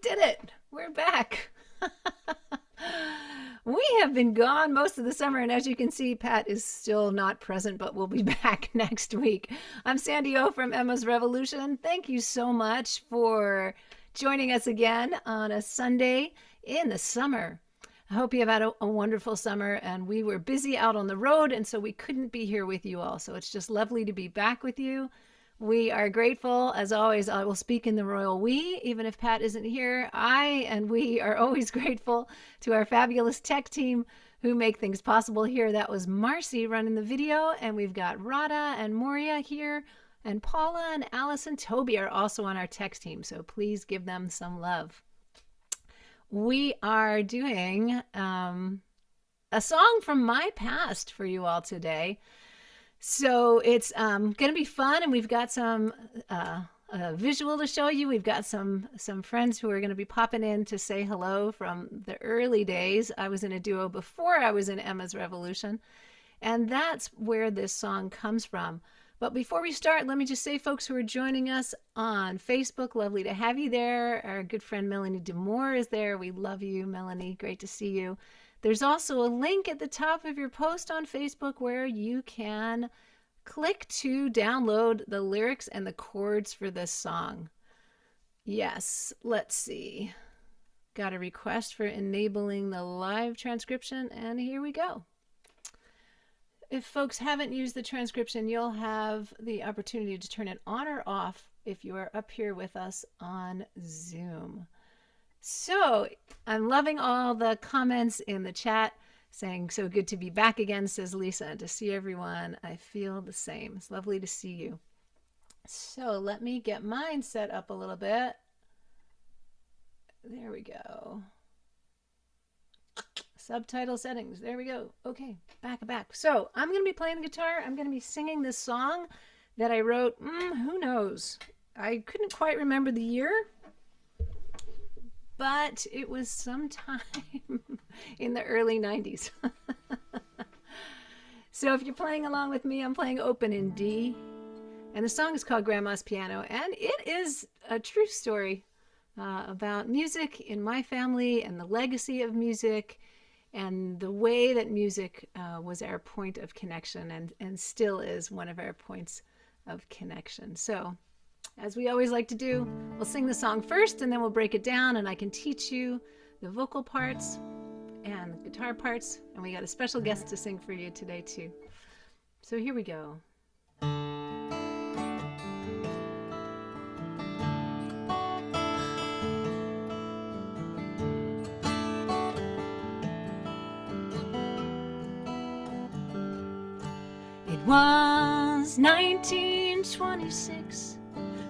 did it. We're back. We have been gone most of the summer, and as you can see, Pat is still not present, but we'll be back next week. I'm Sandy O from Emma's Revolution. Thank you so much for joining us again on a Sunday in the summer. I hope you have had a wonderful summer, and we were busy out on the road, and so we couldn't be here with you all. So it's just lovely to be back with you. We are grateful. As always, I will speak in the royal we, even if Pat isn't here. I and we are always grateful to our fabulous tech team who make things possible here. That was Marcy running the video, and we've got Rada and Moria here, and Paula and Alice and Toby are also on our tech team, so please give them some love. We are doing a song from my past for you all today. So it's going to be fun, and we've got some visual to show you. We've got some friends who are going to be popping in to say hello from the early days. I was in a duo before I was in Emma's Revolution, and that's where this song comes from. But before we start, let me just say, folks who are joining us on Facebook, lovely to have you there. Our good friend Melanie Demore is there. We love you, Melanie. Great to see you. There's also a link at the top of your post on Facebook where you can click to download the lyrics and the chords for this song. Yes, let's see. Got a request for enabling the live transcription, and here we go. If folks haven't used the transcription, you'll have the opportunity to turn it on or off if you are up here with us on Zoom. So I'm loving all the comments in the chat saying, so good to be back again, says Lisa, to see everyone. I feel the same. It's lovely to see you. So let me get mine set up a little bit. There we go. Subtitle settings. There we go. Okay, back. So I'm going to be playing the guitar. I'm going to be singing this song that I wrote, who knows? I couldn't quite remember the year, but it was sometime in the early 90s. So if you're playing along with me, I'm playing open in D, and the song is called Grandma's Piano, and it is a true story about music in my family and the legacy of music and the way that music was our point of connection and still is one of our points of connection. So as we always like to do, we'll sing the song first and then we'll break it down, and I can teach you the vocal parts and the guitar parts, and we got a special guest to sing for you today too. So here we go. It was 1926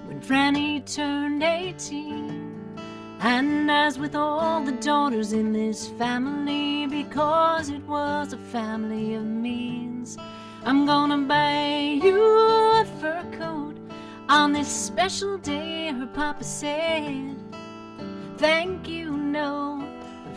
when Franny turned 18, and as with all the daughters in this family, because it was a family of means, I'm gonna buy you a fur coat on this special day, her papa said. Thank you, no,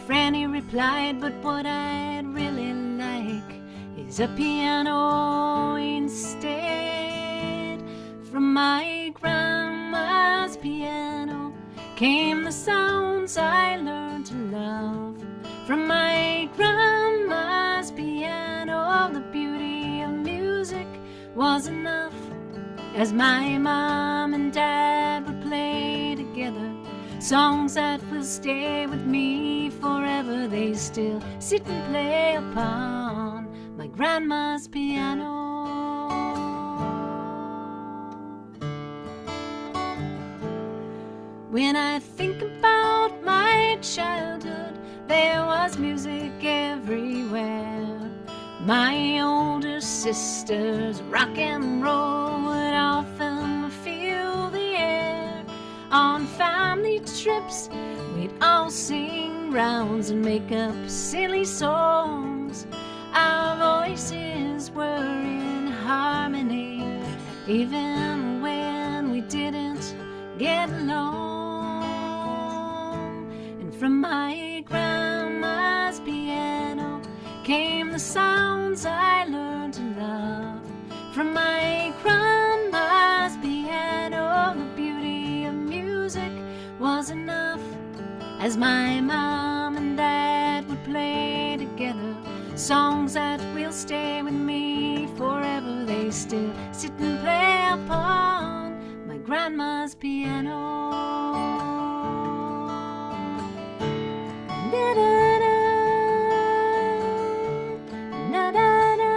Franny replied, but what I'd really like is a piano instead. From my grandma's piano came the sounds I learned to love. From my grandma's piano, the beauty of music was enough. As my mom and dad would play together, songs that will stay with me forever, they still sit and play upon my grandma's piano. When I think about my childhood, there was music everywhere. My older sisters, rock and roll would often fill the air. On family trips, we'd all sing rounds and make up silly songs. Our voices were in harmony, even when we didn't get along. And from my grandma's piano came the sounds I learned to love. From my grandma's piano, the beauty of music was enough. as my mom and dad would play together, songs that will stay with me forever. They still sit and play upon my grandma's piano. Da-da-da, da-da-da,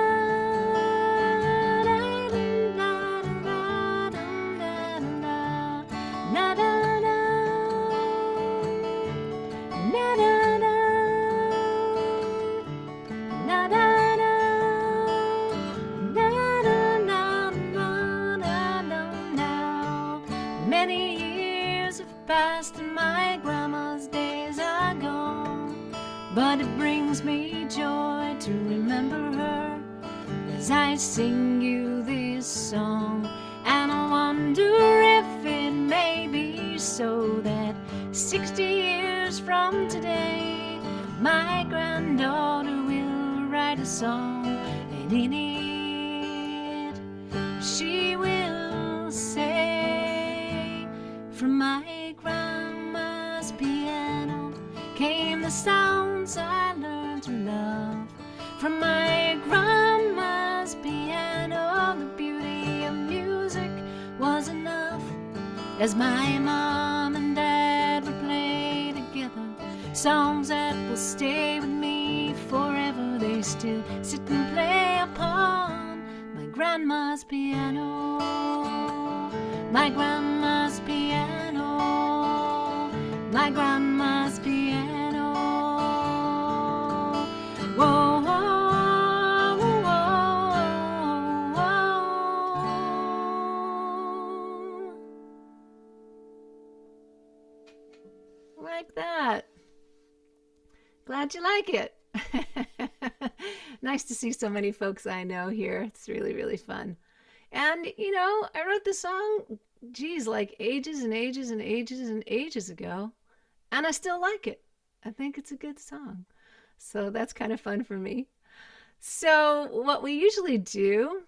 many years have passed and my grandma's days are gone, but it brings me joy to remember her as I sing you this song. And I wonder if it may be so that 60 years from today my granddaughter will write a song, and in it she will say, from my grandma's piano came the sounds I learned to love. From my grandma's piano the beauty of music was enough, as my mom and dad would play together, songs that will stay with me forever. They still sit and play upon my grandma's piano, my grandma's piano, my grandma's piano. Whoa, whoa, whoa, whoa. Like that. Glad you like it. Nice to see so many folks I know here. It's really, really fun. And, you know, I wrote this song, geez, like ages and ages and ages and ages ago, and I still like it. I think it's a good song. So that's kind of fun for me. So what we usually do,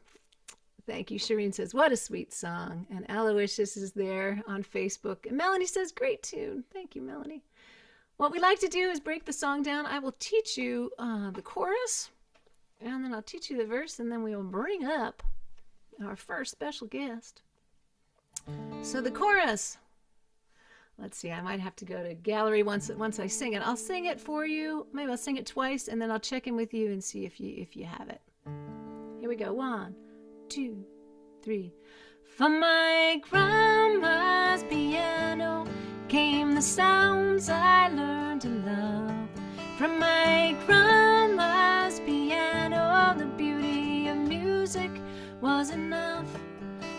thank you, Shireen says, what a sweet song. And Aloysius is there on Facebook. And Melanie says, great tune. Thank you, Melanie. What we like to do is break the song down. I will teach you the chorus, and then I'll teach you the verse, and then we will bring up our first special guest. So the chorus, let's see, I might have to go to gallery once I sing it. I'll sing it for you. Maybe I'll sing it twice, and then I'll check in with you and see if you have it. Here we go. 1, 2, 3. From my grandma's piano came the sounds I learned to love. From my grandma's piano the beauty of music was enough,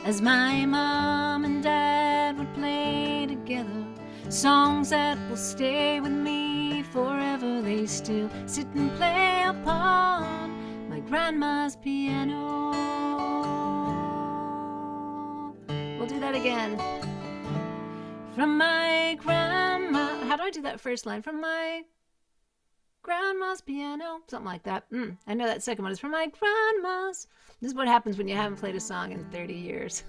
as my mom and dad would play together, songs that will stay with me forever. They still sit and play upon my grandma's piano. We'll do that again. From my grandma, how do I do that first line? From my grandma's piano, something like that. I know that second one is from my grandma's. This is what happens when you haven't played a song in 30 years.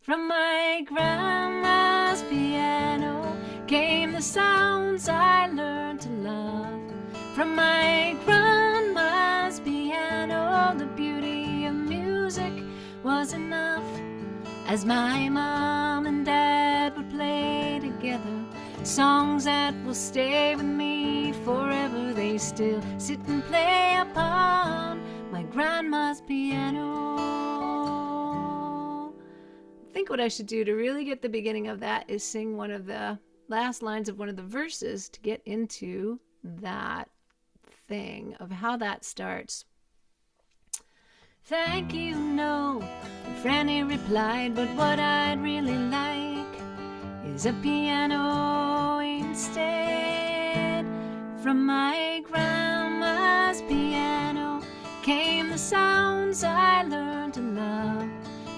From my grandma's piano came the sounds I learned to love. From my grandma's piano the beauty of music was enough, as my mom and dad would play together, songs that will stay with me forever. They still sit and play upon my grandma's piano. I think what I should do to really get the beginning of that is sing one of the last lines of one of the verses to get into that thing of how that starts. Thank you, no, Franny replied, but what I'd really like is a piano instead. From my grandma's piano came the sounds I learned to love.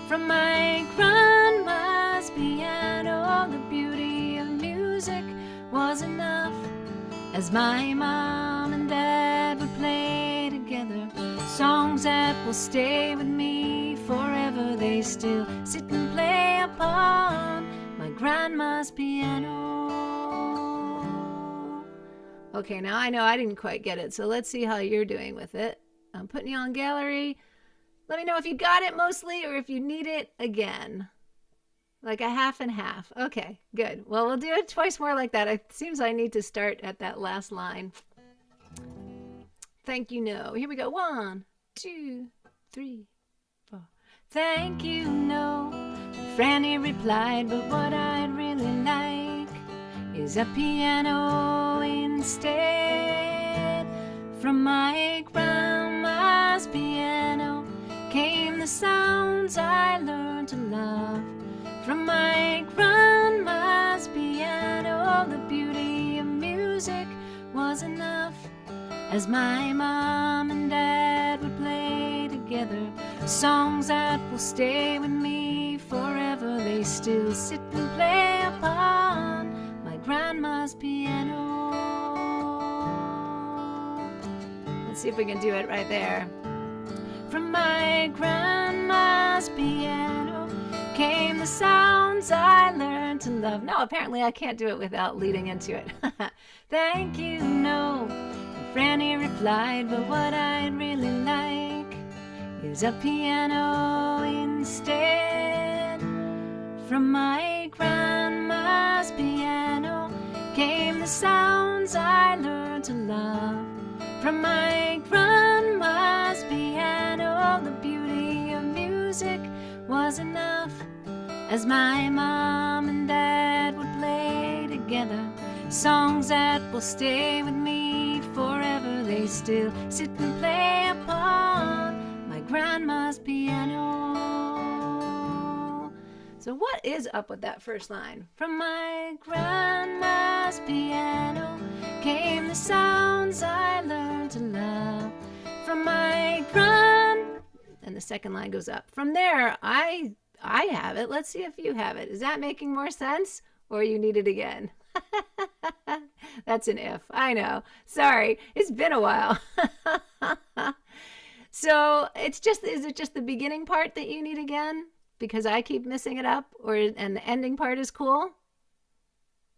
From my grandma's piano the beauty of music was enough, as my mom and dad would play together, songs that will stay with me forever. They still sit and play upon my grandma's piano. Okay, now I know I didn't quite get it, so let's see how you're doing with it. I'm putting you on gallery. Let me know if you got it mostly or if you need it again. Like a half and half. Okay, good. Well, we'll do it twice more like that. It seems I need to start at that last line. Thank you, no. Here we go. 1, 2, 3, 4. Thank you, no. Franny replied, but what I'd really like is a piano instead. From my grandma's piano came the sounds I learned to love. From my grandma's piano, the beauty of music was enough. As my mom and dad would play together, songs that will stay with me forever. They still sit and play upon my grandma's piano. Let's see if we can do it right there. From my grandma's piano came the sounds I learned to love. No, apparently I can't do it without leading into it. Thank you, no. Franny replied, but what I'd really like is a piano instead. From my grandma's piano came the sounds I learned to love. From my grandma's piano, the beauty of music was enough. As my mom and dad would play together, songs that will stay with me forever. They still sit and play upon my grandma's piano. So what is up with that first line? From my grandma's piano came the sounds I learned to love. From my and the second line goes up. From there, I have it. Let's see if you have it. Is that making more sense, or you need it again? That's an if. I know. Sorry. It's been a while. So is it just the beginning part that you need again? Because I keep missing it up, and the ending part is cool?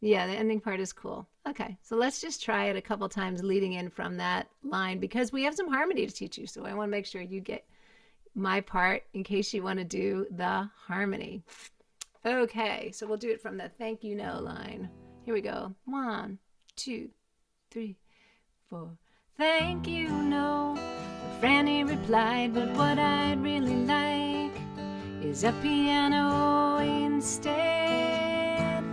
Yeah, the ending part is cool. Okay, so let's just try it a couple times leading in from that line, because we have some harmony to teach you. So I want to make sure you get my part in case you want to do the harmony. Okay, so we'll do it from the thank you no line. Here we go. 1, 2, 3, 4. Thank you, no. Franny replied, but what I'd really like is a piano instead.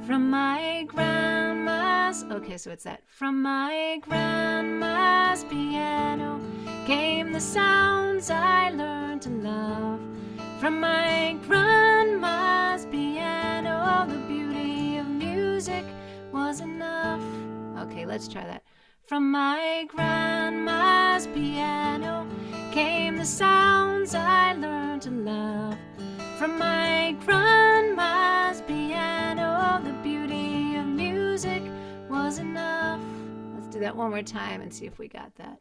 From my grandma's, okay, so it's that. From my grandma's piano came the sounds I learned to love. From my grandma's piano, the beauty of music was enough. Okay, let's try that. From my grandma's piano came the sounds I learned to love. From my grandma's piano, the beauty of music was enough. Let's do that one more time and see if we got that.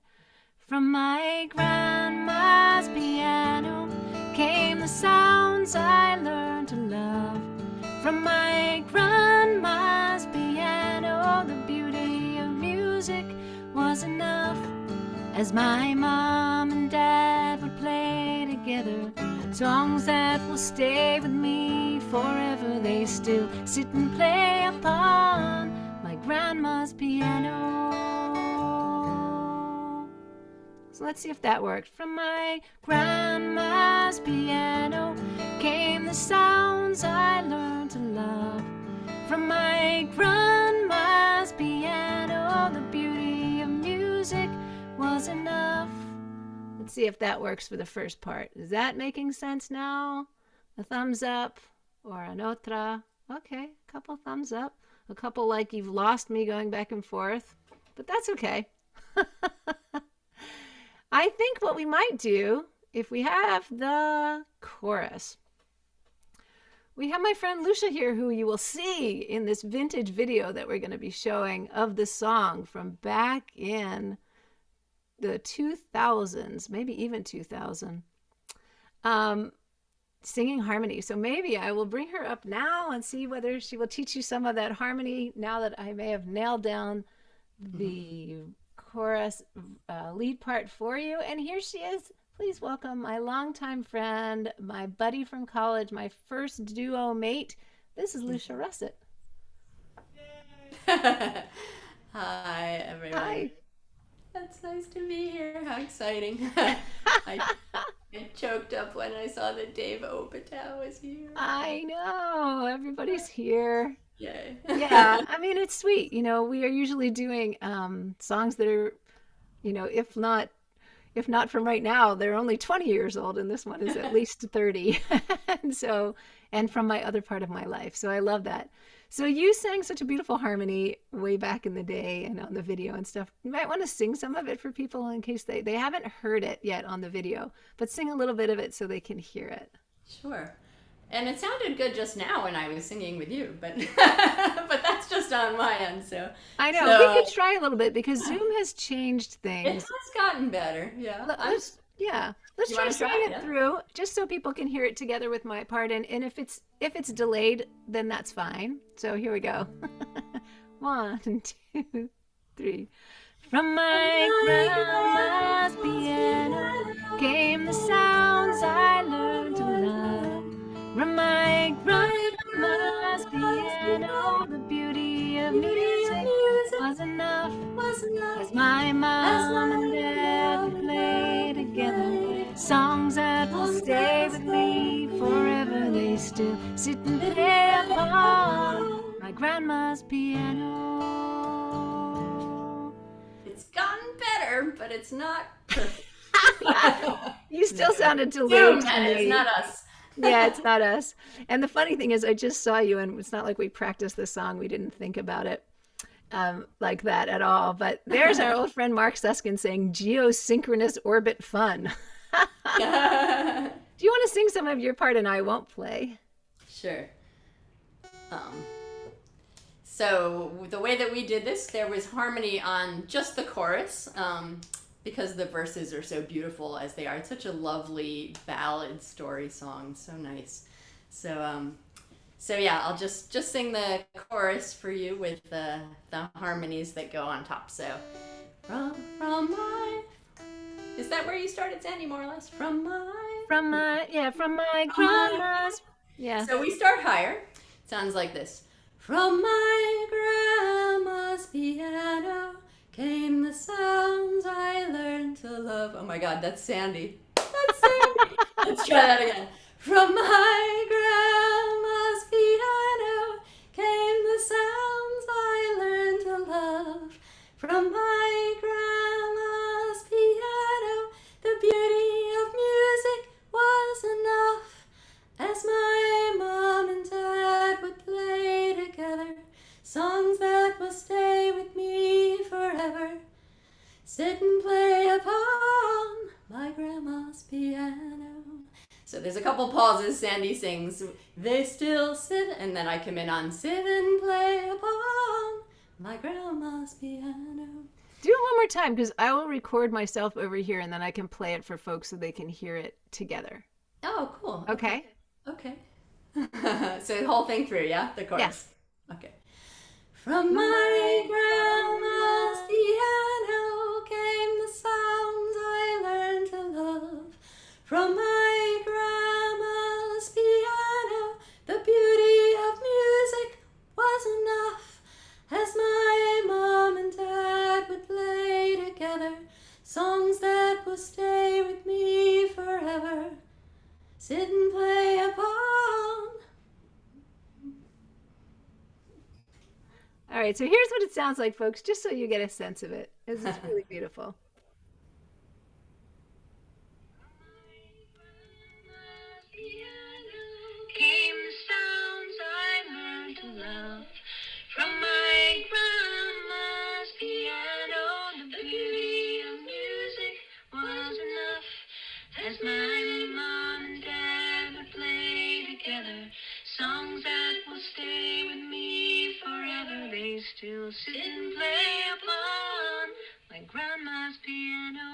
From my grandma's piano came the sounds I learned to love. From my grandma's piano, the beauty of music was enough. As my mom and dad would play together, songs that will stay with me forever. They still sit and play upon my grandma's piano. So let's see if that worked. From my grandma's piano came the sounds I learned to love. From my grandma's piano, the beauty of music was enough. Let's see if that works for the first part. Is that making sense now? A thumbs up or an otra? Okay, a couple thumbs up. A couple like you've lost me going back and forth. But that's okay. I think what we might do, if we have the chorus. We have my friend Lucia here, who you will see in this vintage video that we're going to be showing of the song from back in the 2000s, maybe even 2000, singing harmony. So maybe I will bring her up now and see whether she will teach you some of that harmony now that I may have nailed down Mhm. the chorus lead part for you. And here she is. Please welcome my longtime friend, my buddy from college, my first duo mate. This is Lucia Russet. Hi, everyone. Hi. It's nice to be here. How exciting. I, I choked up when I saw that Dave Opatow was here. I know. Everybody's here. Yay. Yeah, I mean, it's sweet. We are usually doing songs that are, if not from right now, they're only 20 years old, and this one is at least 30. And so, and from my other part of my life. So I love that. So you sang such a beautiful harmony way back in the day and on the video and stuff. You might want to sing some of it for people in case they haven't heard it yet on the video, but sing a little bit of it so they can hear it. Sure. And it sounded good just now when I was singing with you, but but that's just on my end. So I know we so could try a little bit because Zoom has changed it things. has gotten better. Yeah. Let's You try want to to sing try? it Yeah. through just so people can hear it together with my part. And if it's delayed, then that's fine. So here we go. One, two, three. From From my my grandma's grandma's piano piano came the came the sounds I sounds learned to I love. learned. From my My grandma's grandma's piano, piano, the beauty the of beauty of music music was enough. was enough. As my As mom and my dad mom would and dad play would together, play together, songs that will songs that stay will with stay me with me forever. They forever. still sit and Didn't play play upon upon. my grandma's piano. It's gotten better, but it's not perfect. You still sounded Zoom, delayed to that is me. not us. Yeah, it's not us. And the funny thing is, I just saw you, and it's not like we practiced this song. We didn't think about it like that at all. But there's our old friend Mark Suskin saying geosynchronous orbit fun. Do you want to sing some of your part and I won't play? Sure. Um, so the way that we did this, there was harmony on just the chorus, because the verses are so beautiful as they are. It's such a lovely ballad story song, so nice. So so yeah, I'll just sing the chorus for you with the harmonies that go on top. So from my, is that where you started, Sandy? More or less from my. From my From my. grandma's. Yeah. So we start higher. Sounds like this. From my grandma's piano came the sounds I learned to love. Oh my god, that's Sandy. That's Sandy. Let's try that again. From my grandma's piano came the sounds I learned to love. From my grandma's piano, the beauty of music was enough. As my mom and dad would play together, songs that will stay with me forever. Sit and play upon my grandma's piano. So there's a couple pauses. Sandy sings, they still sit, and then I come in on sit and play upon my grandma's piano. Do it one more time because I will record myself over here and then I can play it for folks so they can hear it together. Oh, cool. Okay. Okay? Okay. So the whole thing through, yeah? The Yeah. chorus. Okay. From my grandma's piano came the sounds I learned to love. From my grandma's piano, the beauty of music was enough. As my mom and dad would play together, songs that will stay with me forever. Sit and play upon. All right. So here's what it sounds like, folks, just so you get a sense of it. This is really beautiful. Came the sounds I learned to love from my grandma's piano. The beauty of music was enough as my mom and dad would play together. Songs that will stay with me forever. They still sit and play upon my grandma's piano.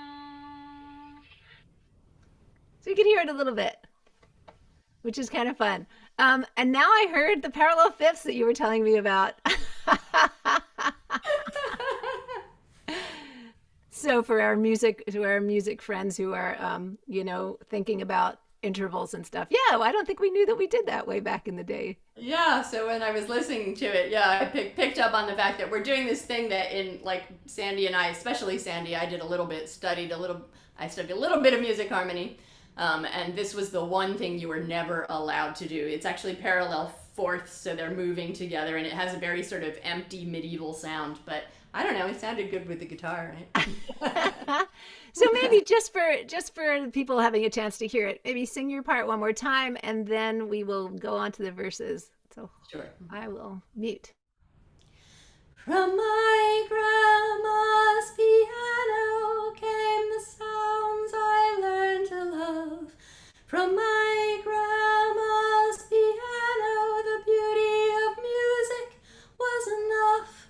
So you can hear it a little bit, which is kind of fun. And now I heard the parallel fifths that you were telling me about. So for our music friends who are, thinking about intervals and stuff, yeah, I don't think we knew that we did that way back in the day. Yeah, so when I was listening to it, yeah, I picked up on the fact that we're doing this thing that in like Sandy and I, especially Sandy, I studied a little bit of music harmony, and this was the one thing you were never allowed to do. It's actually parallel fourths, so they're moving together, and it has a very sort of empty medieval sound. But I don't know, it sounded good with the guitar, right? So maybe just for people having a chance to hear it, maybe sing your part one more time, and then we will go on to the verses. So Sure. I will mute. From my grandma's piano came the sounds I learned to love. From my grandma's piano, the beauty of music was enough.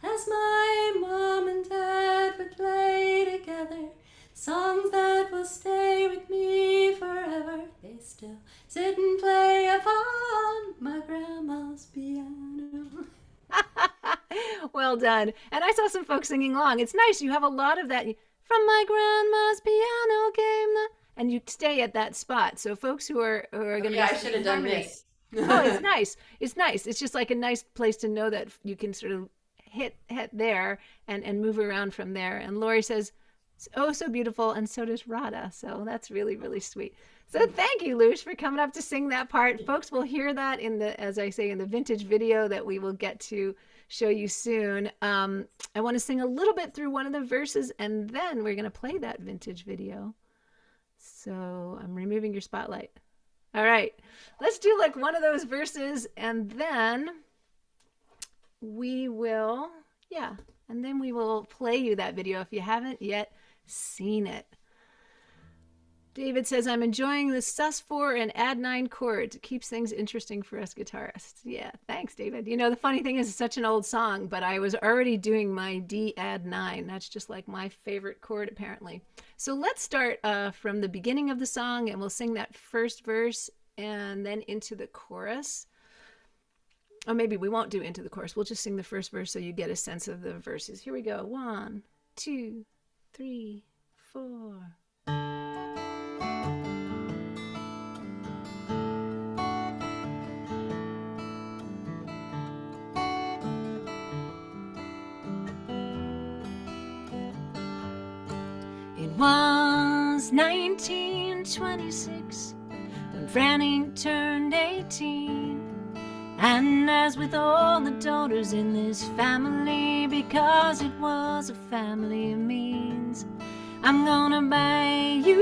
As my mom and dad would play together, songs that will stay with me forever. They still sit and play upon my grandma's piano. Well done. And I saw some folks singing along. It's nice. You have a lot of that. From my grandma's piano came the, and you stay at that spot. So folks who are going to Yeah, I should have done this. Oh, it's nice. It's nice. It's just like a nice place to know that you can sort of hit there and move around from there. And Lori says, "Oh, so beautiful," and so does Rada. So that's really, really sweet. So thank you, Lush, for coming up to sing that part. Folks will hear that in the, as I say, in the vintage video that we will get to show you soon. I want to sing a little bit through one of the verses, and then we're going to play that vintage video. So I'm removing your spotlight. All right, let's do like one of those verses, and then we will, and then we will play you that video if you haven't yet seen it. David says, "I'm enjoying the sus4 and add 9 chords. It keeps things interesting for us guitarists." Yeah, thanks, David. You know, the funny thing is it's such an old song, but I was already doing my D add 9. That's just like my favorite chord, apparently. So let's start from the beginning of the song, and we'll sing that first verse and then into the chorus. Or maybe we won't do into the chorus. We'll just sing the first verse so you get a sense of the verses. Here we go. 1, 2, 3, 4. It was 1926 when Franny turned 18. And as with all the daughters in this family, because it was a family of means, I'm gonna buy you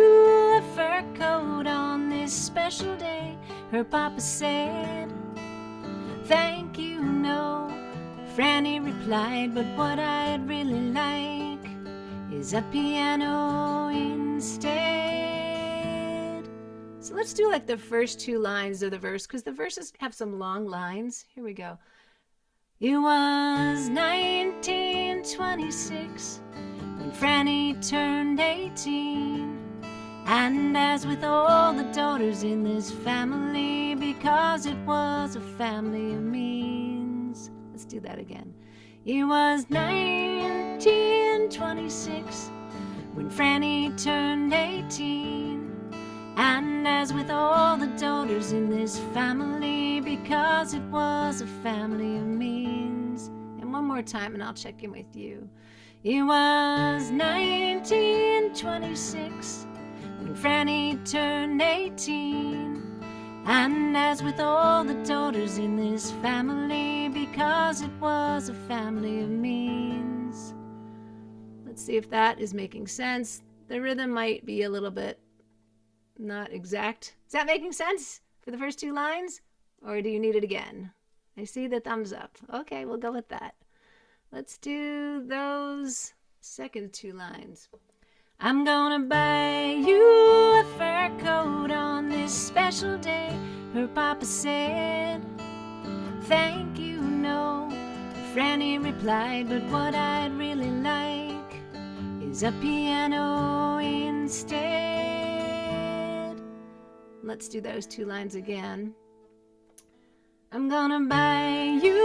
a fur coat on this special day, her papa said. Thank you, no, Franny replied, but what I'd really like is a piano instead. So let's do like the first 2 lines of the verse, because the verses have some long lines. Here we go. It was 1926 when Franny turned 18. And as with all the daughters in this family, because it was a family of means. Let's do that again. It was 1926 when Franny turned 18. And as with all the daughters in this family, because it was a family of means. And one more time and I'll check in with you. It was 1926 when Franny turned 18. And as with all the daughters in this family, because it was a family of means. Let's see if that is making sense. The rhythm might be a little bit not exact. Is that making sense for the first 2 lines? Or do you need it again? I see the thumbs up. Okay, we'll go with that. Let's do those second 2 lines. I'm gonna buy you a fur coat on this special day, her papa said. Thank you, no, Franny replied, but what I'd really like is a piano instead. Let's do those 2 lines again. I'm gonna buy you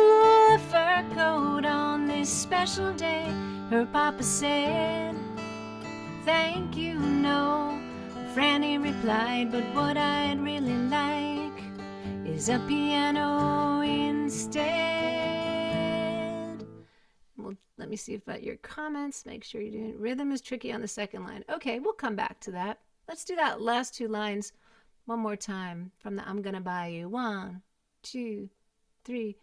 a fur coat on this special day, her papa said. thank you, no. Franny replied, but what I'd really like is a piano instead. Well, let me see about your comments. Make sure you do. Rhythm is tricky on the second line. Okay, we'll come back to that. Let's do that last two lines one more time from the I'm Gonna Buy You. 1, 2, 3.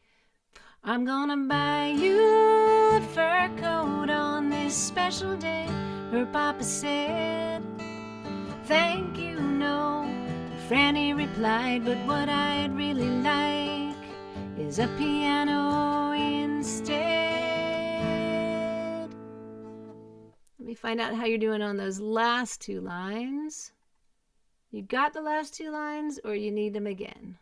I'm gonna buy you a fur coat on this special day, her papa said. Thank you, no. Franny replied, but what I'd really like is a piano instead. Let me find out how you're doing on those last two lines. You got the last two lines, or you need them again?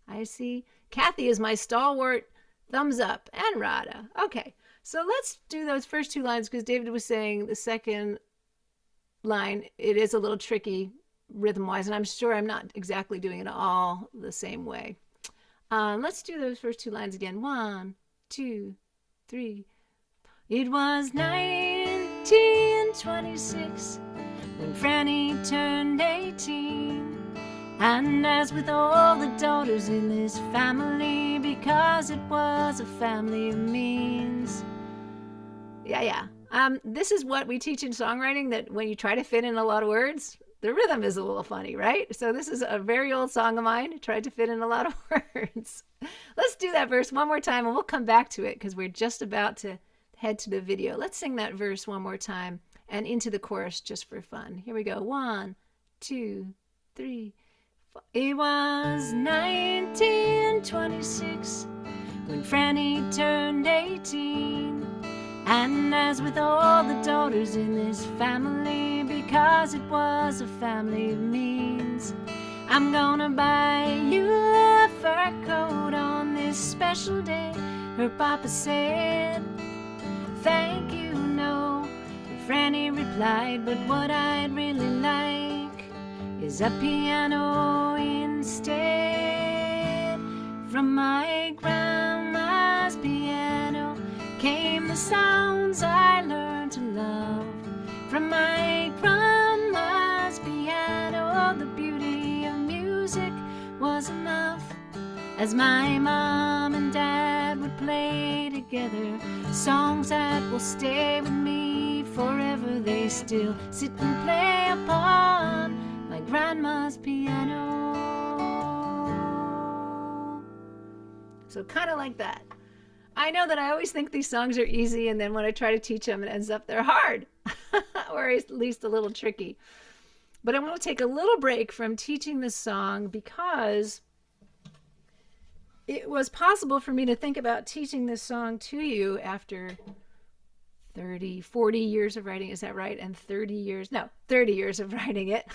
I see. Kathy is my stalwart. Thumbs up. And Rada. Okay, so let's do those first two lines because David was saying the second line, it is a little tricky rhythm-wise, and I'm sure I'm not exactly doing it all the same way. Let's do those first two lines again. 1, 2, 3. It was 1926 when Franny turned 18. And as with all the daughters in this family, because it was a family of means. Yeah. This is what we teach in songwriting, that when you try to fit in a lot of words, the rhythm is a little funny, right? So this is a very old song of mine. I tried to fit in a lot of words. Let's do that verse one more time, and we'll come back to it because we're just about to head to the video. Let's sing that verse one more time and into the chorus just for fun. Here we go. 1, 2, 3. It was 1926 when Franny turned 18. And as with all the daughters in this family, because it was a family of means, I'm gonna buy you a fur coat on this special day, her papa said. Thank you, no. Franny replied, but what I'd really like is a piano instead. From my grandma's piano came the sounds I learned to love. From my grandma's piano, the beauty of music was enough. As my mom and dad would play together, songs that will stay with me forever, they still sit and play upon my grandma's piano. So kind of like that. I know that I always think these songs are easy, and then when I try to teach them, it ends up they're hard, or at least a little tricky. But I want to take a little break from teaching this song because it was possible for me to think about teaching this song to you after 40 years of writing. Is that right? And 30 years of writing it.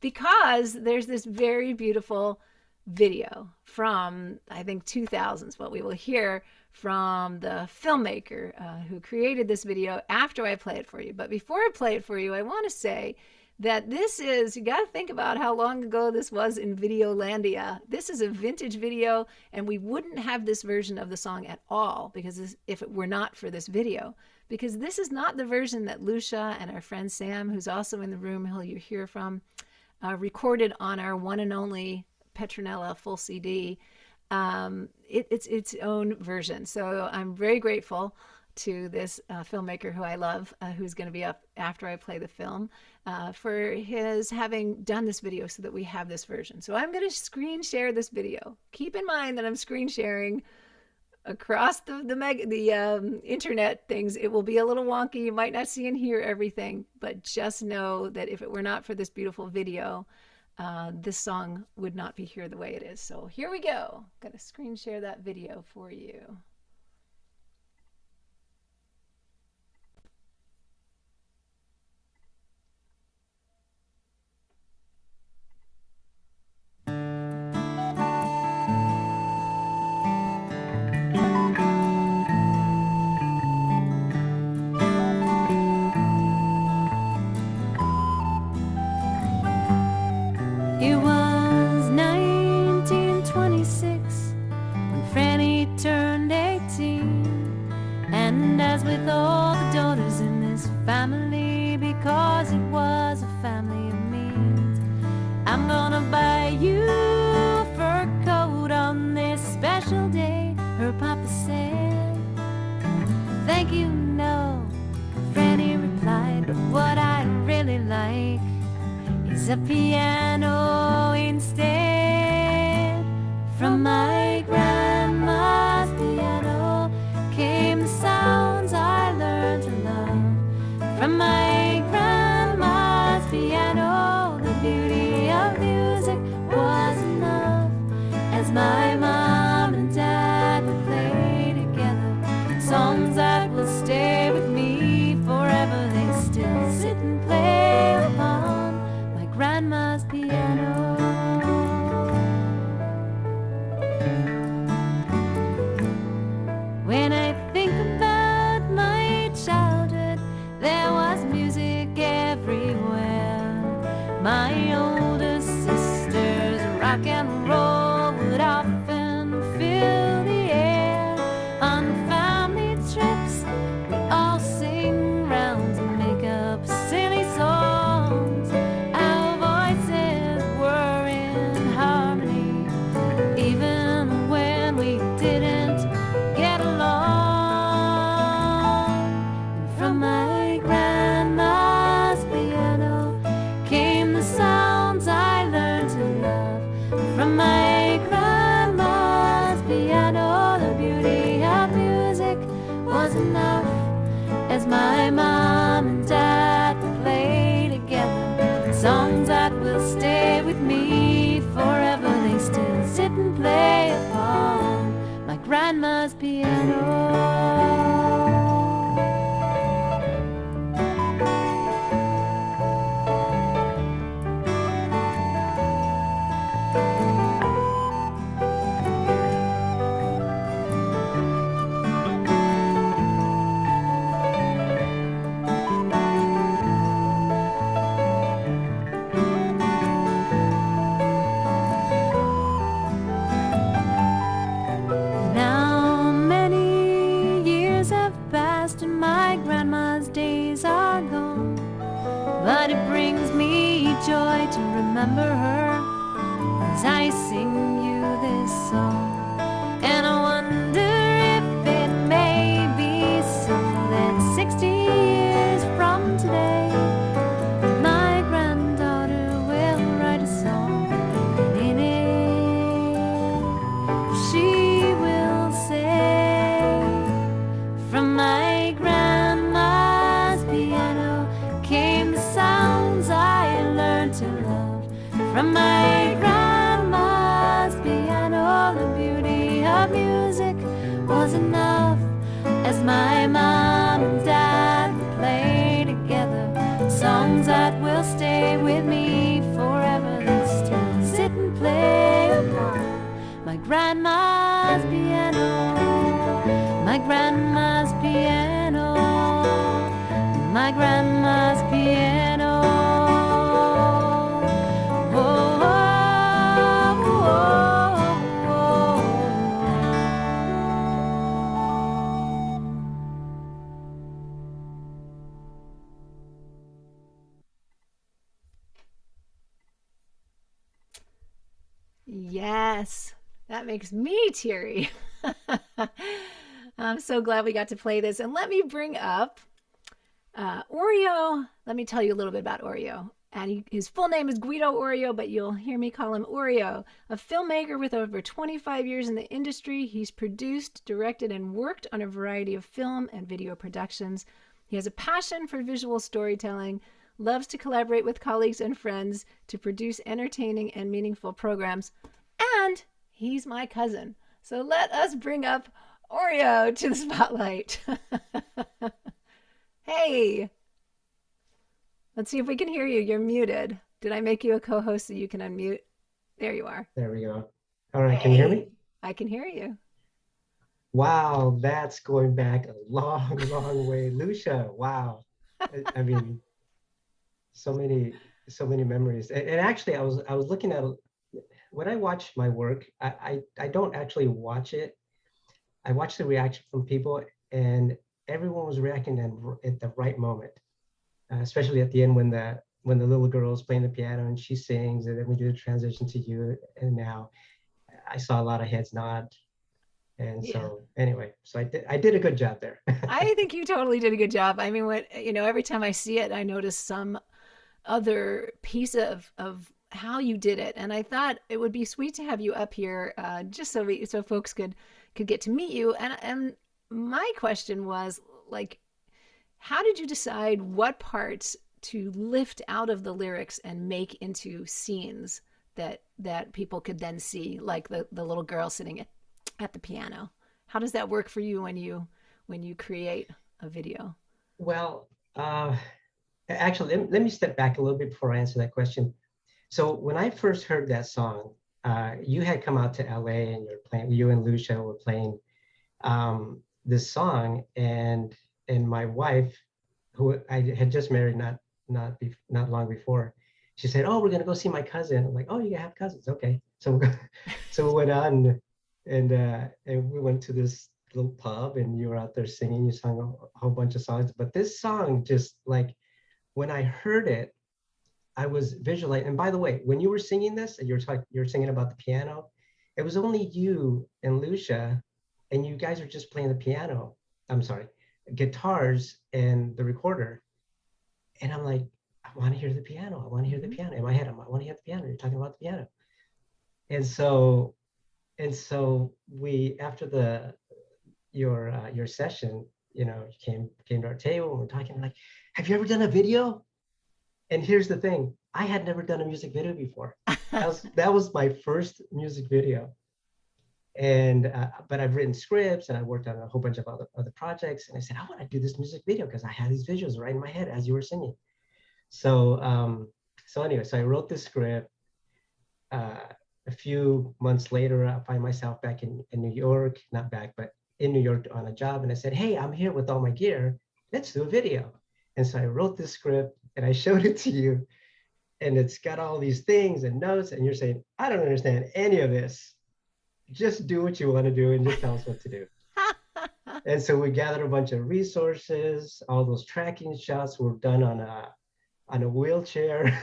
Because there's this very beautiful video from, I think, 2000s, what we will hear from the filmmaker who created this video after I play it for you. But before I play it for you, I want to say that this is, you got to think about how long ago this was in Videolandia. This is a vintage video, and we wouldn't have this version of the song at all because if it were not for this video, because this is not the version that Lucia and our friend Sam, who's also in the room, who you hear from, recorded on our one and only Petronella full CD. It's its own version. So I'm very grateful to this filmmaker who I love, who's going to be up after I play the film, for his having done this video so that we have this version. So I'm going to screen share this video. Keep in mind that I'm screen sharing across the internet things. It will be a little wonky. You might not see and hear everything, but just know that if it were not for this beautiful video, this song would not be here the way it is. So here we go. I'm going to screen share that video for you. It was 1926 when Franny turned 18. And as with all the daughters in this family, 'cause it was a family of means. I'm gonna buy you a fur coat on this special day, her papa said. Thank you, no, Franny replied, but what I'd really like is a piano instead. From my grandma's piano came the sounds I learned to love. From my grandma's piano, the beauty of music was enough. As my mom and dad would play together, songs that will stay with me forever, they still sit and play upon my grandma's piano. When I think about my childhood, there was music everywhere. My older sisters, rock and roll would often fill the air. On family trips, we all sing rounds and make up silly songs. Our voices were in harmony, even when we didn't get along. And from my grandma's piano came the sounds I learned to love. From my grandma's piano, the beauty of music was enough. As my mom and dad would play together, songs that will stay with me forever, they still sit and play upon my grandma's piano. Now many years have passed and my grandma's days are gone, but it brings me joy to remember her as I sing you this song. And I wonder if it may be so that 60 years from today, my granddaughter will write a song, and in it she will say, from my grandma's piano came the sounds I learned to love. From my grandma's piano, the beauty of music was enough. As my mom and dad would play together, songs that will stay with me forever, they still sit and play upon my grandma's piano. My grandma's piano. My grandma's piano. Oh, oh, oh, oh. Yes, that makes me teary. I'm so glad we got to play this. And let me bring up Oreo. Let me tell you a little bit about Oreo. And his full name is Guido Oreo, but you'll hear me call him Oreo. A filmmaker with over 25 years in the industry, he's produced, directed, and worked on a variety of film and video productions. He has a passion for visual storytelling, loves to collaborate with colleagues and friends to produce entertaining and meaningful programs, and he's my cousin. So let us bring up Oreo to the spotlight. Hey, let's see if we can hear you. You're muted. Did I make you a co-host so you can unmute? There you are. There we go. All right, can you hear me? I can hear you. Wow, that's going back a long, long way. Lucia, wow. I mean, so many memories. And actually, I was looking at, when I watch my work, I don't actually watch it. I watch the reaction from people, and everyone was reacting at the right moment. especially at the end when the little girl is playing the piano and she sings, and then we do the transition to you. And now I saw a lot of heads nod. And Yeah. so anyway, so I did a good job there. I think you totally did a good job. I mean, what every time I see it, I notice some other piece of how you did it, and I thought it would be sweet to have you up here, just so folks could get to meet you. And my question was like, how did you decide what parts to lift out of the lyrics and make into scenes that people could then see, like the little girl sitting at the piano? How does that work for you when you create a video? Well, actually, let me step back a little bit before I answer that question. So when I first heard that song, you had come out to LA and you and Lucia were playing this song, and my wife, who I had just married not long before, she said, "Oh, we're gonna go see my cousin." I'm like, "Oh, you have cousins? Okay." So so we went on, and we went to this little pub, and you were out there singing. You sung a whole bunch of songs, but this song just like when I heard it, I was visualizing. And by the way, when you were singing this, and you're singing about the piano, it was only you and Lucia, and you guys are just playing the piano. I'm sorry, guitars and the recorder. And I'm like, I want to hear the piano. I want to hear the Mm-hmm. piano. In my head, I want to hear the piano. You're talking about the piano. And so we after the your session, you came to our table and we're talking like, have you ever done a video? And here's the thing, I had never done a music video before. That was my first music video. And but I've written scripts and I worked on a whole bunch of other projects. And I said, I want to do this music video because I had these visuals right in my head as you were singing. So anyway, so I wrote this script. Uh, a few months later, I find myself back in New York, not back, but in New York on a job. And I said, hey, I'm here with all my gear. Let's do a video. And so I wrote this script and I showed it to you. And it's got all these things and notes. And you're saying, I don't understand any of this. Just do what you want to do and just tell us what to do. And so we gathered a bunch of resources. All those tracking shots were done on a wheelchair.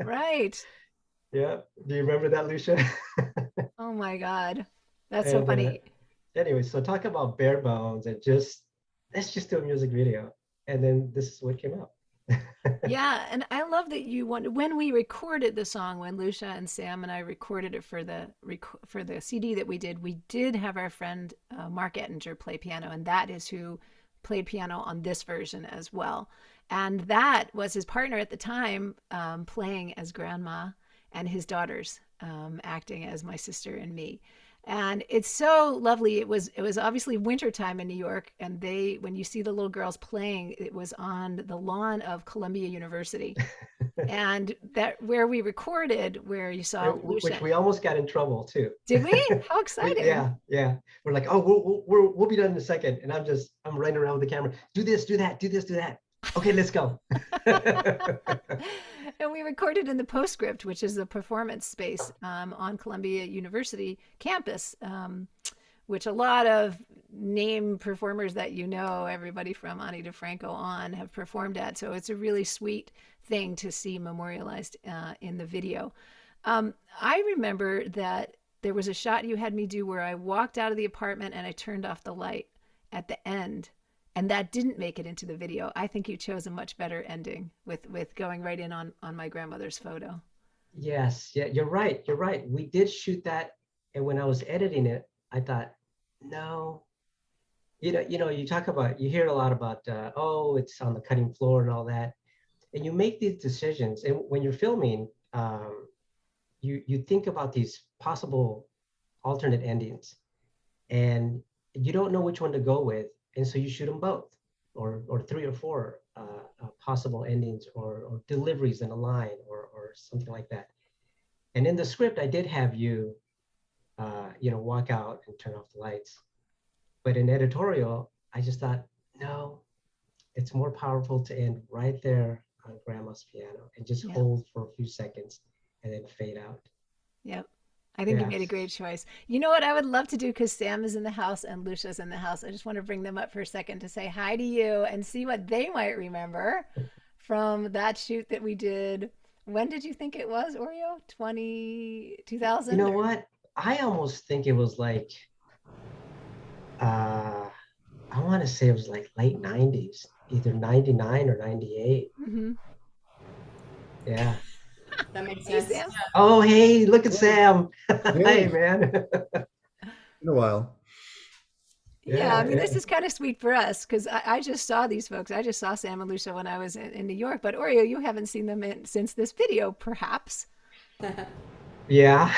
Right. Yeah. Do you remember that, Lucia? Oh my God. That's so And funny. anyway, so talk about bare bones and just let's just do a music video. And then this is what came out. Yeah, and I love that you want when we recorded the song, when Lucia and Sam and I recorded it for the CD that we did have our friend Mark Ettinger play piano, and that is who played piano on this version as well. And that was his partner at the time, playing as grandma, and his daughters acting as my sister and me. And it's so lovely. It was obviously wintertime in New York, and when you see the little girls playing, it was on the lawn of Columbia University, and that where we recorded, where you saw Which Lucia. we almost got in trouble too. Did we? How exciting! Yeah. We're like, oh, we'll be done in a second. And I'm running around with the camera. Do this, do that, do this, do that. Okay, let's go. And we recorded in the Postscript, which is the performance space on Columbia University campus, which a lot of name performers that everybody from Ani DeFranco on, have performed at. So it's a really sweet thing to see memorialized in the video. I remember that there was a shot you had me do where I walked out of the apartment and I turned off the light at the end. And that didn't make it into the video. I think you chose a much better ending with going right in on my grandmother's photo. Yes, yeah, you're right. You're right. We did shoot that. And when I was editing it, I thought, no, you talk about, you hear a lot about, oh, it's on the cutting floor and all that. And you make these decisions. And when you're filming, you think about these possible alternate endings and you don't know which one to go with. And so you shoot them both or three or four possible endings or deliveries in a line or something like that. And in the script, I did have you, walk out and turn off the lights. But in editorial, I just thought, no, it's more powerful to end right there on grandma's piano and just Yeah. hold for a few seconds and then fade out. Yep. I think you made a Yes. great choice. You know what I would love to do, because Sam is in the house and Lucia's in the house. I just want to bring them up for a second to say hi to you and see what they might remember from that shoot that we did. When did you think it was, Oreo? 2000? You know what? I almost think it was like uh I want to say it was like late 90s, either 99 or 98. Mm-hmm. Yeah. That makes Hey, sense. Sam. Oh, hey, look at Hey, Sam. Hey, hey, man. been a while. Yeah, I Yeah, mean, yeah. this is kind of sweet for us because I just saw these folks. I just saw Sam and Lucia when I was in New York. But Oreo, you haven't seen them since this video, perhaps. Yeah.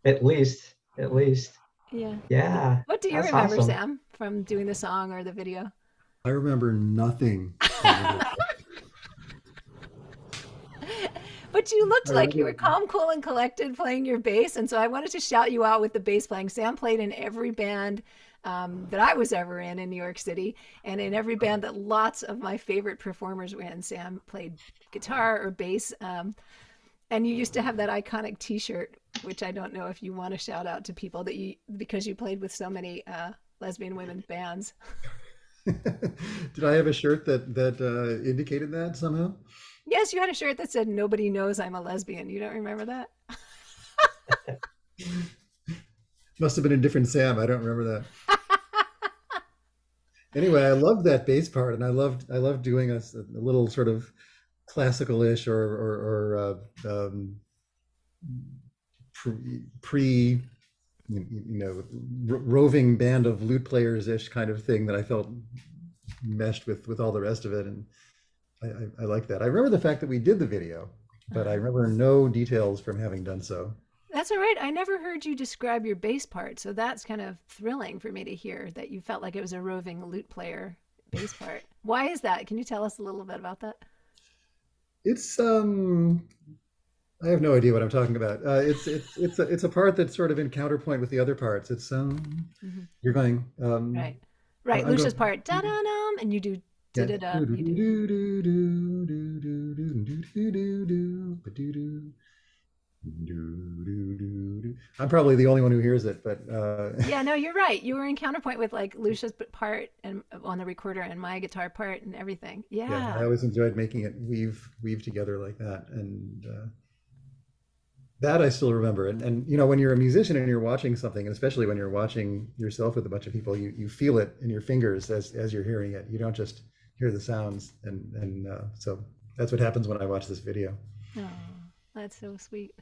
At least, at least. Yeah. Yeah. What do you That's remember, awesome. Sam, from doing the song or the video? I remember nothing from the video. But you looked I like you were remember, calm, cool, and collected playing your bass. And so I wanted to shout you out with the bass playing. Sam played in every band that I was ever in New York City, and in every band that lots of my favorite performers were in. Sam played guitar or bass. And you used to have that iconic T-shirt, which I don't know if you want to shout out to people that you because you played with so many lesbian women bands. did I have a shirt that indicated that somehow? Yes, you had a shirt that said "Nobody knows I'm a lesbian." You don't remember that? Must have been a different Sam. I don't remember that. Anyway, I loved that bass part, and I loved doing a little sort of classical-ish or pre roving band of lute players ish kind of thing that I felt meshed with all the rest of it, and I like that. I remember the fact that we did the video, but I remember no details from having done so. That's all right. I never heard you describe your bass part, so that's kind of thrilling for me to hear that you felt like it was a roving lute player bass part. Why is that? Can you tell us a little bit about that? It's I have no idea what I'm talking about. It's a part that's sort of in counterpoint with the other parts. It's Hmm. you're going Right, right. I'm Lucia's going part, da da dum, and you do da yeah. da da. You do. I'm probably the only one who hears it, but Yeah, no, you're right. You were in counterpoint with like Lucia's part and on the recorder and my guitar part and everything. yeah, I Yeah. always enjoyed making it weave together like that, and that I still remember. And when you're a musician and you're watching something, and especially when you're watching yourself with a bunch of people, you feel it in your fingers as you're hearing it. You don't just hear the sounds, and so that's what happens when I watch this video. Oh, that's so sweet.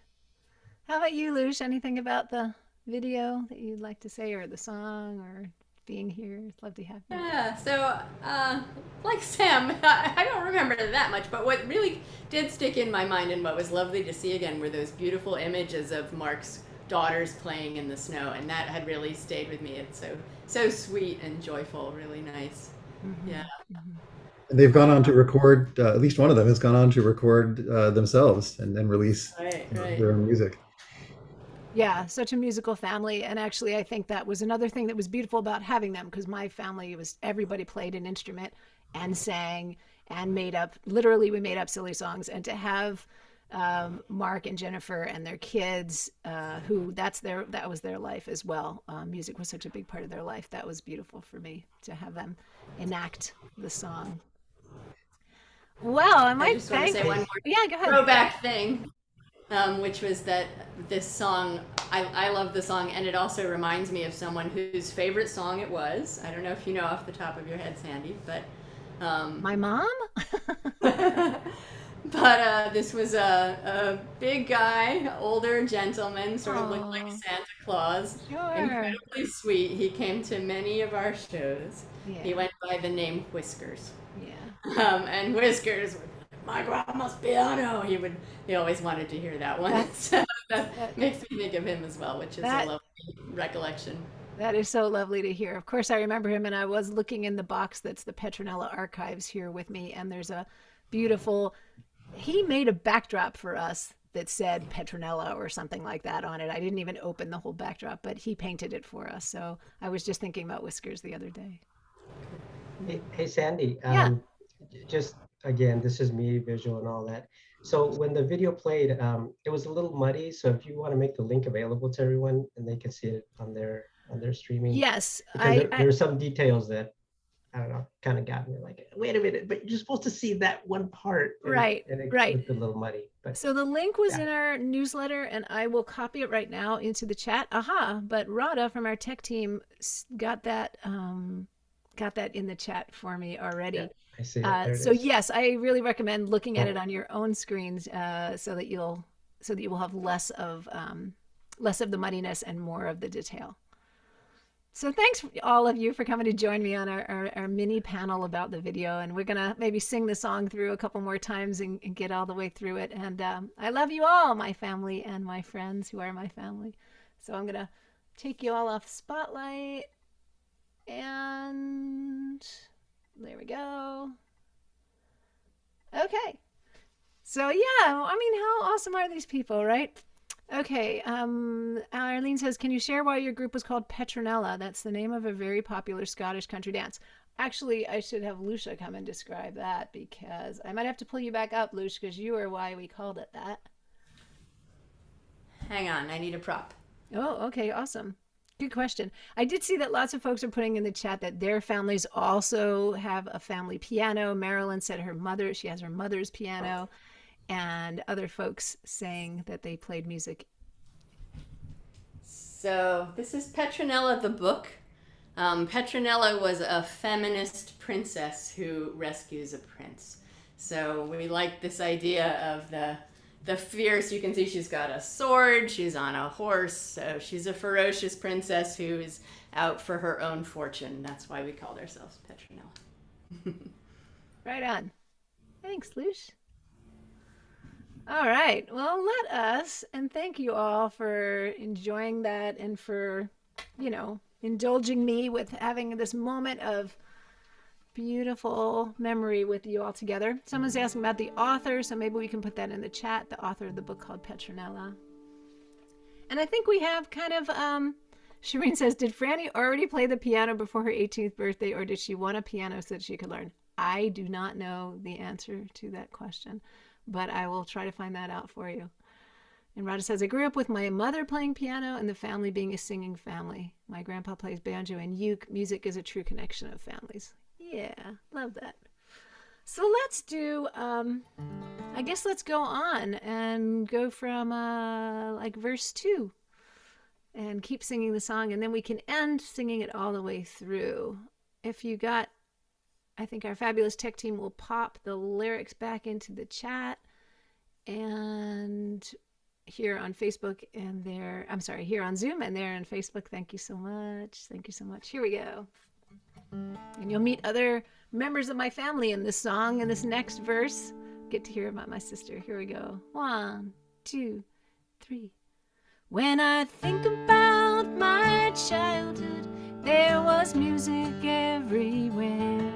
How about you, Luce? Anything about the video that you'd like to say, or the song, or being here? I'd love to have you. Yeah, so like Sam, I don't remember that much, but what really did stick in my mind and what was lovely to see again were those beautiful images of Mark's daughters playing in the snow, and that had really stayed with me. It's so sweet and joyful, really nice. Hmm. Yeah. Hmm. And they've gone on to record. At least one of them has gone on to record themselves and then release Right, right. their own music. Yeah, such a musical family. And actually, I think that was another thing that was beautiful about having them because my family was everybody played an instrument and sang and made up, literally, we made up silly songs. And to have Mark and Jennifer and their kids, who that was their life as well. Music was such a big part of their life. That was beautiful for me to have them enact the song. Well, I I might just want to thank. say one Hey, more Yeah, go ahead. throwback thing, which was that this song, I love the song, and it also reminds me of someone whose favorite song it was. I don't know if you know off the top of your head, Sandy, but My mom? but this was a big guy, older gentleman, sort of looked like Oh, Santa Claus. sure. Incredibly sweet. He came to many of our shows. He Yeah, went by the name Whiskers. yeah. And Whiskers would be like, my grandma's piano. He always wanted to hear that one. That's So that that makes me think of him as well, which is a that lovely recollection. that is so lovely to hear. Of course, I remember him, and I was looking in the box that's the Petronella Archives here with me, and there's a beautiful. He made a backdrop for us that said Petronella or something like that on it. I didn't even open the whole backdrop, but he painted it for us. So I was just thinking about Whiskers the other day. hey, Sandy. Yeah. Just again, this is me, visual and all that. So when the video played, it was a little muddy. So if you want to make the link available to everyone and they can see it on their streaming, Yes, because there are some details that I don't know, kind of got me like, wait a minute, but you're supposed to see that one part, Right, and it right. looked a little muddy. But So the link was yeah, in our newsletter, and I will copy it right now into the chat. Aha! But Rada from our tech team got that in the chat for me yeah, already. I see it. There it So is. yes, I really recommend looking at it Cool. on your own screens, so that you will have less of the muddiness and more of the detail. So thanks all of you for coming to join me on our mini panel about the video. And we're going to maybe sing the song through a couple more times and get all the way through it. And I love you all, my family and my friends who are my family. So I'm going to take you all off spotlight. And there we go. Okay. So yeah, I mean, how awesome are these people, right? Okay, Arlene says, can you share why your group was called Petronella? That's the name of a very popular Scottish country dance. Actually, I should have Lucia come and describe that, because I might have to pull you back up, Lucia, because you are why we called it that. Hang on, I need a prop. Oh, okay, awesome. Good question. I did see that lots of folks are putting in the chat that their families also have a family piano. Marilyn said she has her mother's piano. And other folks saying that they played music. So this is Petronella the book. Petronella was a feminist princess who rescues a prince. So we like this idea of the fierce. You can see she's got a sword, she's on a horse, so she's a ferocious princess who is out for her own fortune. That's why we called ourselves Petronella. Right on. Thanks, Lush. All right. Well, let us, and thank you all for enjoying that and for, indulging me with having this moment of beautiful memory with you all together. Someone's asking about the author, so maybe we can put that in the chat, the author of the book called Petronella. And I think we have kind of, Shireen says, did Franny already play the piano before her 18th birthday, or did she want a piano so that she could learn? I do not know the answer to that question, but I will try to find that out for you. And Rada says, I grew up with my mother playing piano and the family being a singing family. My grandpa plays banjo and uke. Music is a true connection of families. Yeah, love that. So let's do, I guess let's go on and go from verse 2 and keep singing the song, and then we can end singing it all the way through. If you got, I think our fabulous tech team will pop the lyrics back into the chat, and here on Facebook and there, here on Zoom and there on Facebook. Thank you so much. Thank you so much. Here we go. And you'll meet other members of my family in this song, in this next verse. Get to hear about my sister. Here we go. 1, 2, 3. When I think about my childhood, there was music everywhere.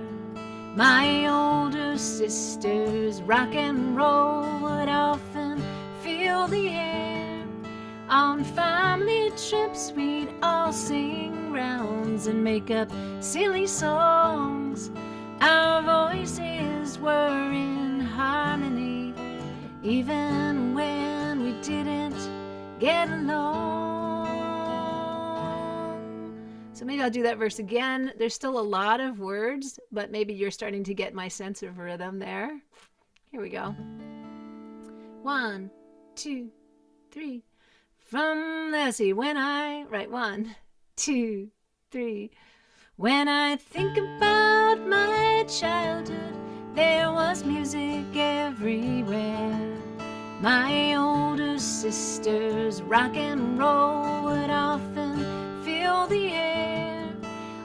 My older sisters, rock and roll would often fill the air. On family trips, we'd all sing rounds and make up silly songs. Our voices were in harmony, even when we didn't get along. So maybe I'll do that verse again. There's still a lot of words, but maybe you're starting to get my sense of rhythm there. Here we go. 1, 2, 3. From, let's see, 1, 2, 3. When I think about my childhood, there was music everywhere. My older sisters, rock and roll would often fill the air.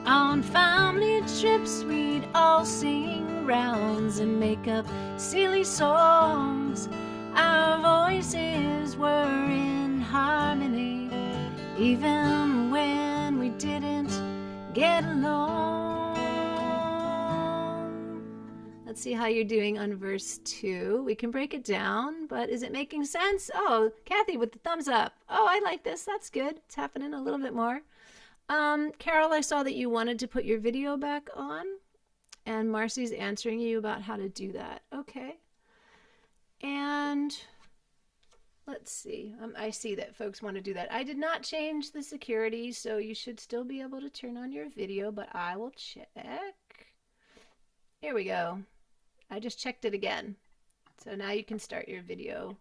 On family trips, we'd all sing rounds and make up silly songs. Our voices were in harmony, even when we didn't get along. Let's see how you're doing on verse 2. We can break it down, but is it making sense? Oh, Kathy with the thumbs up. Oh, I like this. That's good. It's happening a little bit more. Carol, I saw that you wanted to put your video back on, and Marcy's answering you about how to do that. Okay. And let's see. I see that folks want to do that. I did not change the security, so you should still be able to turn on your video, but I will check. Here we go. I just checked it again. So now you can start your video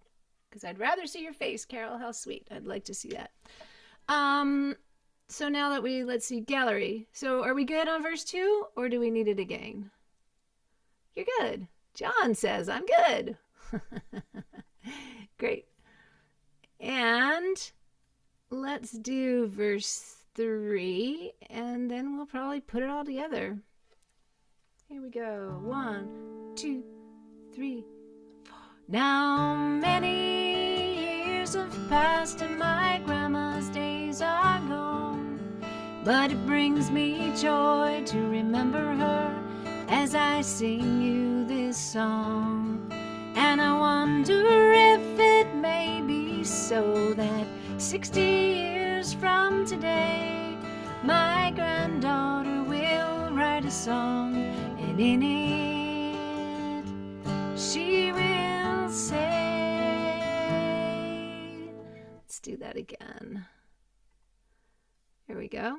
because I'd rather see your face, Carol. How sweet. I'd like to see that. So now that let's see, gallery. So are we good on verse 2 or do we need it again? You're good. John says, I'm good. Great. And let's do verse 3 and then we'll probably put it all together. Here we go. 1, 2, 3, 4. Now many years have passed and my grandma's days are gone, but it brings me joy to remember her as I sing you this song. And I wonder if it may be so that 60 years from today my granddaughter will write a song, and in it she will say, let's do that again. Here we go.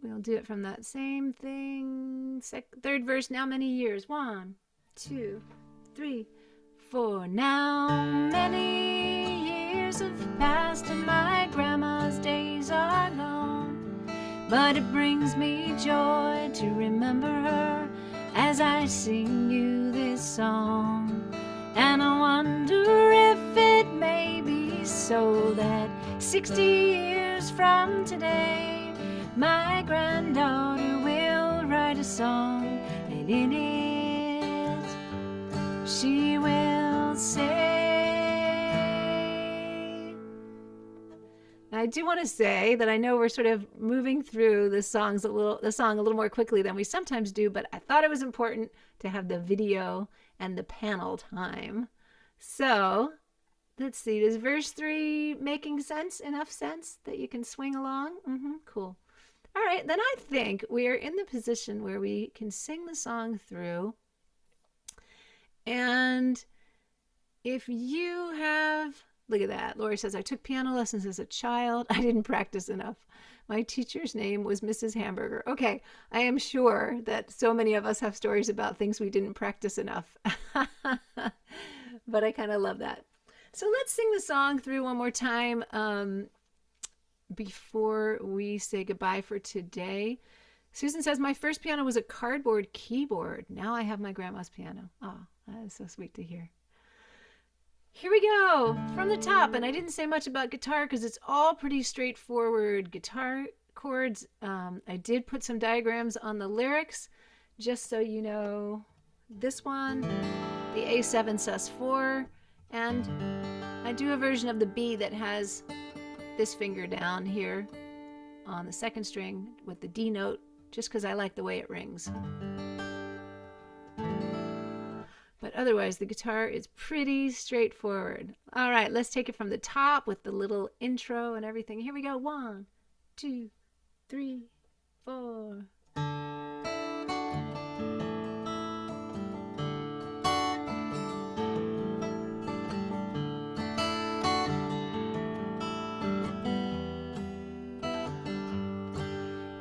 We'll do it from that same thing. Third verse, now many years. 1, 2, 3, 4. Now many years have passed and my grandma's days are gone, but it brings me joy to remember her as I sing you this song. And I wonder if it may be so that 60 years from today my granddaughter will write a song, and in it she will say. I do want to say that I know we're sort of moving through the song a little more quickly than we sometimes do, but I thought it was important to have the video and the panel time. So let's see, is verse 3 making sense, enough sense that you can swing along? Cool. All right, then I think we are in the position where we can sing the song through. And if you have, look at that. Lori says, I took piano lessons as a child. I didn't practice enough. My teacher's name was Mrs. Hamburger. Okay, I am sure that so many of us have stories about things we didn't practice enough. But I kind of love that. So let's sing the song through one more time. Before we say goodbye for today. Susan says, my first piano was a cardboard keyboard. Now I have my grandma's piano. Oh, that is so sweet to hear. Here we go from the top. And I didn't say much about guitar because it's all pretty straightforward guitar chords. I did put some diagrams on the lyrics just so you know. This one, the A7 sus4, and I do a version of the B that has this finger down here on the second string with the D note, just because I like the way it rings. But otherwise, the guitar is pretty straightforward. All right, let's take it from the top with the little intro and everything. Here we go. 1, 2, 3, 4.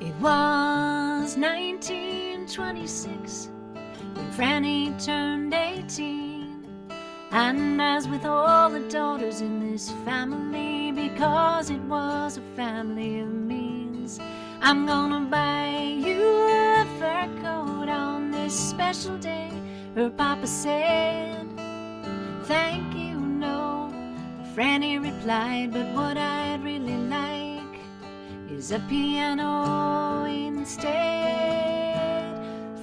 It was 1926 when Franny turned 18. And as with all the daughters in this family, because it was a family of means, I'm gonna buy you a fur coat on this special day. Her papa said, thank you, no. Franny replied, but what I'd really like is a piano instead.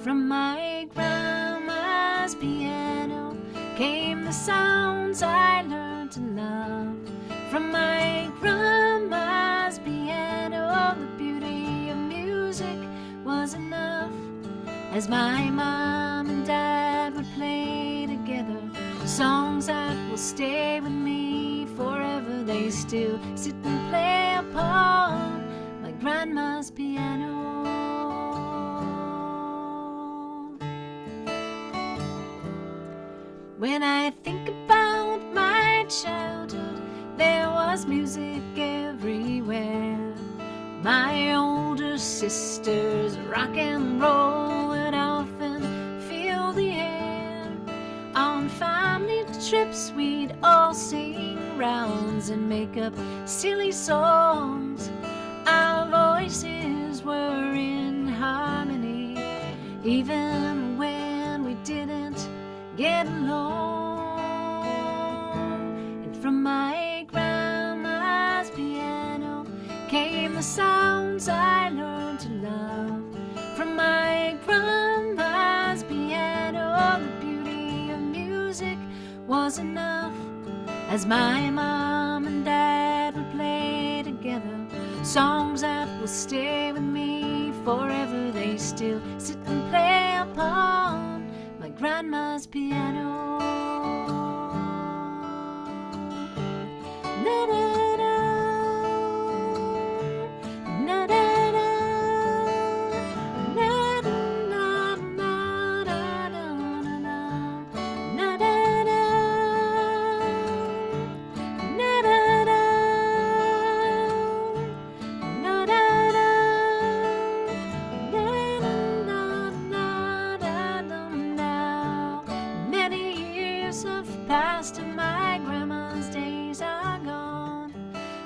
From my grandma's piano came the sounds I learned to love. From my grandma's piano, the beauty of music was enough. As my mom and dad would play together songs that will stay with me forever, they still sit and play upon my grandma's piano. When I think about my childhood, there was music everywhere. My older brothers, sisters, rock and roll would often fill the air. On family trips we'd all sing rounds and make up silly songs. Our voices were in harmony, even when we didn't get along. And from my grandma's piano came the sounds I learned to love. From my grandma's piano, the beauty of music was enough. As my mom and dad would play together, songs that will stay with me forever. They still sit and play upon my grandma's piano. Na-da-da, na-da-da, na-da-da-da-da-da-da, na-da-da, na-da-da, na-da-da. Many years have passed and my grandma's days are gone,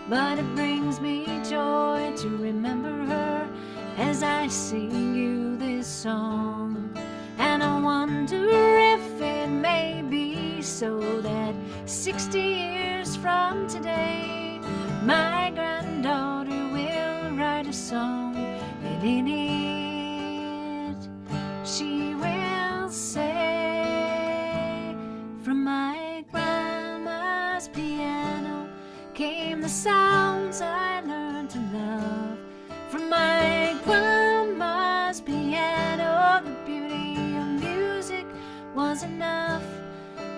but it brings me joy to remember her as I sing you this song. And I wonder if it may be so that 60 years from today my granddaughter will write a song, and in it she will say, from my grandma's piano came the sounds I learned to love. From my grandma's piano, the beauty of music was enough.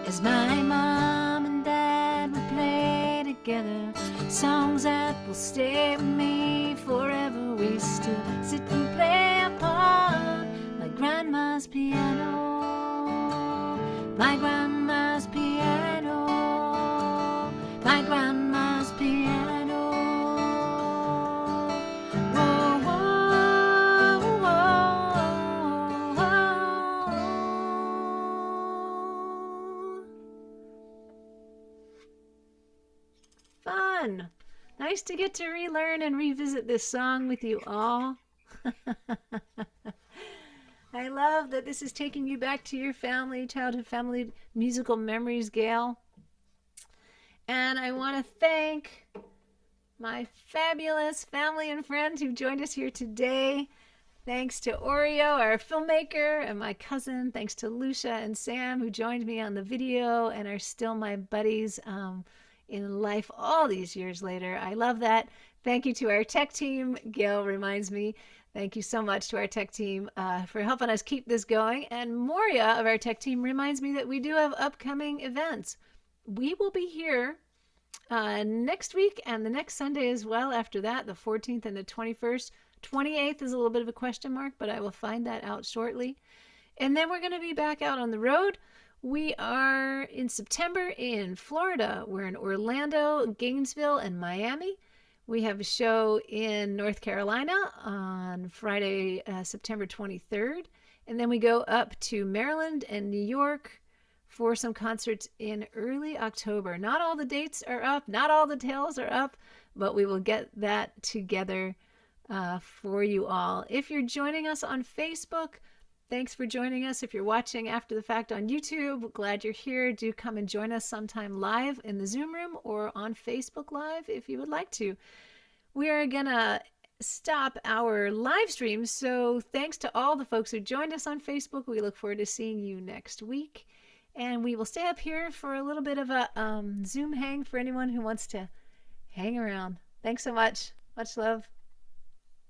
As my mom and dad would play together, songs that will stay with me forever. We still sit and play upon my grandma's piano. My grandma's piano. My grandma's piano. Whoa, whoa, whoa, whoa. Fun. Nice to get to relearn and revisit this song with you all. I love that this is taking you back to your family, childhood family musical memories, Gail. And I want to thank my fabulous family and friends who joined us here today. Thanks to Oreo, our filmmaker, and my cousin. Thanks to Lucia and Sam, who joined me on the video and are still my buddies in life all these years later. I love that. Thank you to our tech team. Gail reminds me. Thank you so much to our tech team for helping us keep this going. And Moria of our tech team reminds me that we do have upcoming events. We will be here next week and the next Sunday as well after that, the 14th and the 21st. 28th is a little bit of a question mark, but I will find that out shortly. And then we're going to be back out on the road. We are in September in Florida. We're in Orlando, Gainesville, and Miami. We have a show in North Carolina on Friday, September 23rd. And then we go up to Maryland and New York for some concerts in early October. Not all the dates are up, not all the tales are up, but we will get that together for you all. If you're joining us on Facebook, thanks for joining us. If you're watching after the fact on YouTube, glad you're here. Do come and join us sometime live in the Zoom room or on Facebook Live if you would like to. We are going to stop our live stream, so thanks to all the folks who joined us on Facebook. We look forward to seeing you next week. And we will stay up here for a little bit of a Zoom hang for anyone who wants to hang around. Thanks so much. Much love.